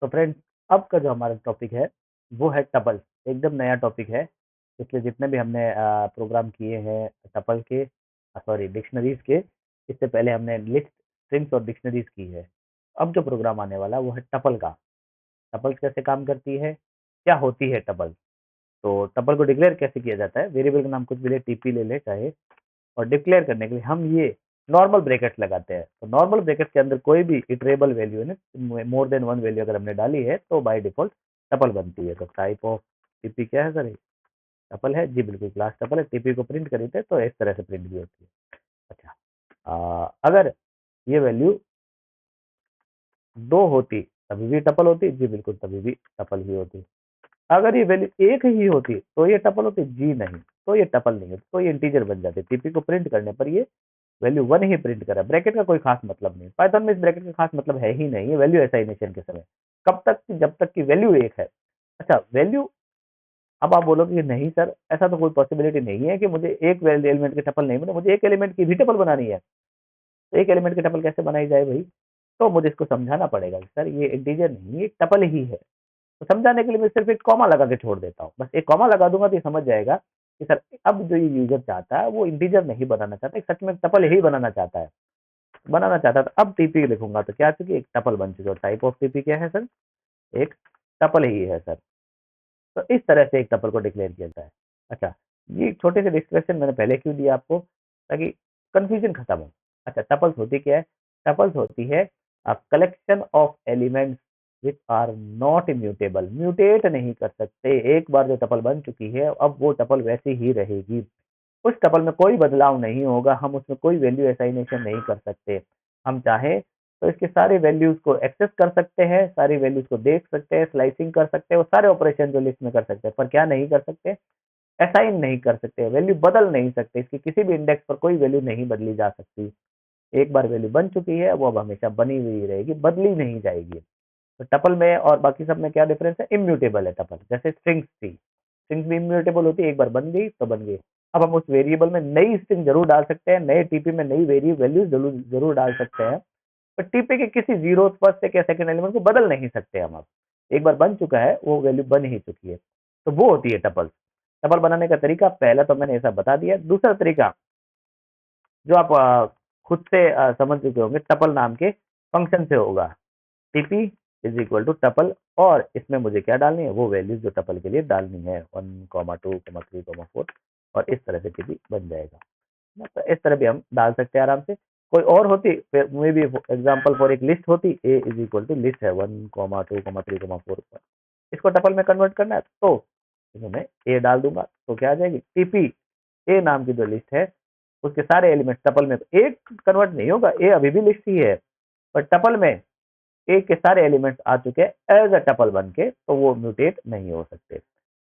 तो फ्रेंड्स, अब का जो हमारा टॉपिक है वो है टपल। एकदम नया टॉपिक है। इसलिए जितने भी हमने प्रोग्राम किए हैं टपल के, सॉरी डिक्शनरीज के, इससे पहले हमने लिस्ट, स्ट्रिंग्स और डिक्शनरीज की है। अब जो प्रोग्राम आने वाला वो है टपल का। टपल्स कैसे काम करती है, क्या होती है टपल, तो टपल को डिक्लेयर कैसे किया जाता है। वेरिएबल का नाम कुछ भी ले, टीपी ले ले चाहे, और डिक्लेयर करने के लिए हम ये नॉर्मल ब्रैकेट्स लगाते हैं। तो नॉर्मल ब्रैकेट्स के अंदर कोई भी इटरेबल वैल्यू है ना, मोर देन वन वैल्यू अगर हमने डाली है तो बाय डिफॉल्ट टपल बनती है। तो टाइप ऑफ टीपी क्या है सर, टपल है जी, बिल्कुल क्लास टपल है। टीपी को प्रिंट करी थे तो इस तरह से प्रिंट भी होती है। अच्छा, अगर ये वैल्यू 2 होती तभी भी टपल होती जी, बिल्कुल तभी भी टपल ही होती। अगर ये वैल्यू 1 ही होती तो ये टपल होती जी, नहीं तो ये टपल नहीं होती, तो ये इंटीजर बन जाती। टीपी को प्रिंट करने पर ये वैल्यू 1 ही प्रिंट करा। ब्रैकेट का कोई खास मतलब नहीं, पाइथन में इस ब्रैकेट का खास मतलब है ही नहीं। ये वैल्यू असाइनेशन के समय कब तक कि जब तक कि वैल्यू 1 है। अच्छा, वैल्यू, अब आप बोलोगे कि नहीं सर ऐसा तो कोई पॉसिबिलिटी नहीं है कि मुझे एक एलिमेंट की टपल नहीं बने, मुझे एक एलिमेंट की भी टपल बनानी है। तो एक एलिमेंट की टपल कैसे बनाई जाए भाई, तो मुझे इसको समझाना पड़ेगा कि सर ये इंटीजर नहीं, ये टपल ही है। तो समझाने के लिए मैं सिर्फ एक कॉमा लगा के छोड़ देता हूँ, बस एक कॉमा लगा दूंगा तो ये समझ जाएगा कि सर अब जो ये यूजर चाहता है वो इंटीजर नहीं बनाना चाहता, सच में टपल ही बनाना चाहता है। तो अब टीपी लिखूंगा तो क्या, चूंकि एक टपल बन चुकी है। टाइप ऑफ टीपी क्या है सर, एक टपल ही है सर। तो इस तरह से एक टपल को डिक्लेयर किया जाता है। अच्छा, ये छोटे से डिस्क्रिप्शन मैंने पहले क्यों दिया आपको, ताकि कंफ्यूजन खत्म हो। अच्छा, टपल्स होती क्या है, टपल्स होती है collection of elements which are not immutable. Mutate नहीं कर सकते। एक बार जो टपल बन चुकी है अब वो टपल वैसी ही रहेगी, उस टपल में कोई बदलाव नहीं होगा, हम उसमें कोई वैल्यू असाइनेशन नहीं कर सकते। हम चाहे तो इसके सारे वैल्यूज को एक्सेस कर सकते हैं, सारी वैल्यूज को देख सकते हैं, स्लाइसिंग कर सकते हैं, वो सारे ऑपरेशन जो लिस्ट में कर सकते हैं, पर क्या नहीं कर सकते, असाइन नहीं कर सकते, वैल्यू बदल नहीं सकते। इसकी किसी भी इंडेक्स पर कोई वैल्यू नहीं बदली जा सकती। एक बार वैल्यू बन चुकी है वो अब हमेशा बनी हुई रहेगी, बदली नहीं जाएगी। तो टपल में और बाकी सब में क्या डिफरेंस है, इम्यूटेबल है टपल। जैसे स्ट्रिंग्स थी, स्ट्रिंग्स भी इम्यूटेबल होती है, एक बार बन गई तो बन गई। अब हम उस वेरिएबल में नई स्ट्रिंग जरूर डाल सकते हैं, नए टीपी में नई वैल्यू जरूर जरूर डाल सकते हैं, पर टीपी के किसी जीरो, फर्स्ट या सेकंड एलिमेंट को बदल नहीं सकते हम। अब एक बार बन चुका है वो वैल्यू बन ही चुकी है, तो वो होती है टपल। टपल बनाने का तरीका पहला तो मैंने ऐसा बता दिया। दूसरा तरीका जो आप खुद से समझ चुके होंगे, टपल नाम के फंक्शन से होगा। TP is equal to tuple, और इसमें मुझे क्या डालनी है, वो वैल्यूज जो टपल के लिए डालनी है, 1,2,3,4, और इस तरह से टीपी बन जाएगा ना। तो इस तरह भी हम डाल सकते हैं आराम से। कोई और होती मे भी एग्जाम्पल फॉर एक लिस्ट होती, ए इज इक्वल टू लिस्ट है 1,2,3,4, इसको टपल में कन्वर्ट करना है तो इसमें मैं ए डाल दूंगा तो क्या आ जाएगी, टीपी ए नाम की जो लिस्ट है उसके सारे एलिमेंट टपल में, तो ए कन्वर्ट नहीं होगा, ए अभी भी लिस्ट ही है, पर टपल में ए के सारे एलिमेंट्स आ चुके हैं एज अ टपल बन के, तो वो म्यूटेट नहीं हो सकते।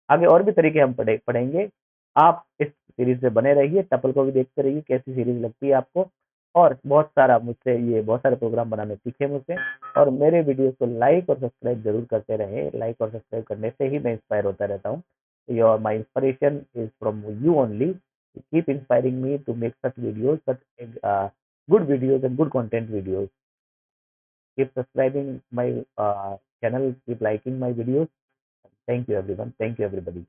आगे और भी तरीके हम पढ़ेंगे। आप इस सीरीज में बने रहिए, टपल को भी देखते रहिए कैसी सीरीज लगती है आपको। और बहुत सारा मुझसे ये बहुत सारे प्रोग्राम बनाने सीखे मुझसे, और मेरे वीडियोस को लाइक और सब्सक्राइब जरूर करते रहे। लाइक और सब्सक्राइब करने से ही मैं इंस्पायर होता रहता हूँ। Your my inspiration is from you only. Keep inspiring me to make such videos, such good videos and good content videos. Keep subscribing my channel, keep liking my videos. Thank you everyone. Thank you everybody.